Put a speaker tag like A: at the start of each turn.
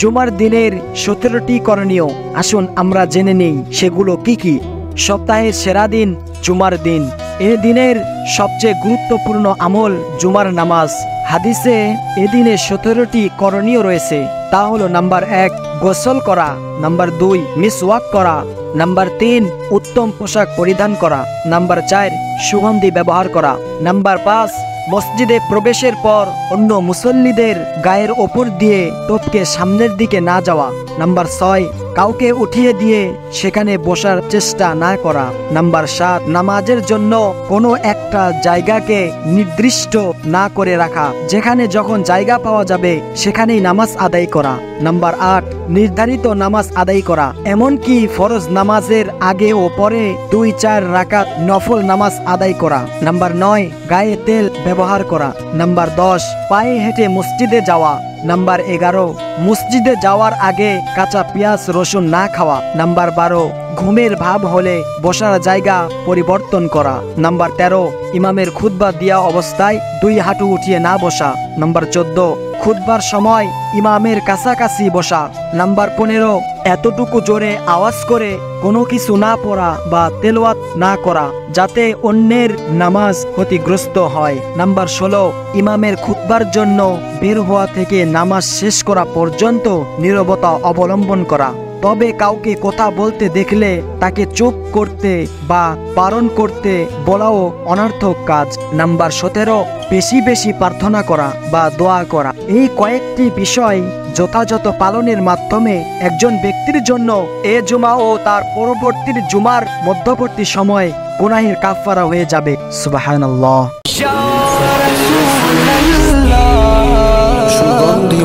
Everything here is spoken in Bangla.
A: জুমার দিনের 17টি করণীয়, আসুন আমরা জেনে নেই সেগুলো কি কি। সপ্তাহের সেরা দিন জুমার দিন। এ দিনের সবচেয়ে গুরুত্বপূর্ণ আমল জুমার নামাজ। হাদিসে এদিনে 17টি করণীয় রয়েছে। তা হলো নাম্বার 1 গোসল করা, নাম্বার 2 মিসওয়াক করা, নাম্বার 3 উত্তম পোশাক পরিধান করা, নাম্বার 4 সুগন্ধি ব্যবহার করা, নাম্বার 5 মসজিদে প্রবেশের পর অন্য মুসল্লিদের গায়ের ওপর দিয়ে টপকে সামনের দিকে না যাওয়া, নাম্বার 6 কাউকে উঠিয়ে দিয়ে সেখানে বসার চেষ্টা না করা, নাম্বার 7 নামাজের জন্য কোনো একটা জায়গাকে নির্দিষ্ট না করে রাখা, যেখানে যখন জায়গা পাওয়া যাবে সেখানেই নামাজ আদায় করা, নাম্বার 8 নির্ধারিত নামাজ আদায় করা, এমনকি ফরজ নামাজের আগে ও পরে 2-4 রাকাত নফল নামাজ আদায় করা, নাম্বার 9 গায়ে তেল ব্যবহার করা, নাম্বার 10 পায়ে হেঁটে মসজিদে যাওয়া, নাম্বার 11 মসজিদে যাওয়ার আগে কাঁচা পেঁয়াজ রসুন না খাওয়া, নাম্বার 12 ঘুমের ভাব হলে বসার জায়গা পরিবর্তন করা, নাম্বার 13 ইমামের খুতবা দেওয়া অবস্থায় 2 হাঁটু উঠিয়ে না বসা, নাম্বার 14 খুতবার সময় ইমামের কাছাকাছি বসা, নাম্বার 15 এতটুকু জোরে আওয়াজ করে কোনো কিছু না পড়া বা তেলাওয়াত না করা যাতে অন্যের নামাজ ক্ষতিগ্রস্ত হয়, নাম্বার 16 ইমামের খুতবার জন্য বের হওয়া থেকে নামাজ শেষ করা পর্যন্ত নীরবতা অবলম্বন করা। তবে কাউকে কথা বলতে দেখলে তাকে চুপ করতে বা বারণ করতে বলাও অনর্থক কাজ। নাম্বার 17 বেশি বেশি প্রার্থনা করা বা দোয়া করা। এই কয়েকটি বিষয় যথাযথ পালনের মাধ্যমে একজন ব্যক্তির জন্য এ জুমা ও তার পরবর্তী জুমার মধ্যবর্তী সময় গুনাহের কাফফারা হয়ে যাবে। সুবহানাল্লাহ। সুগন্ধি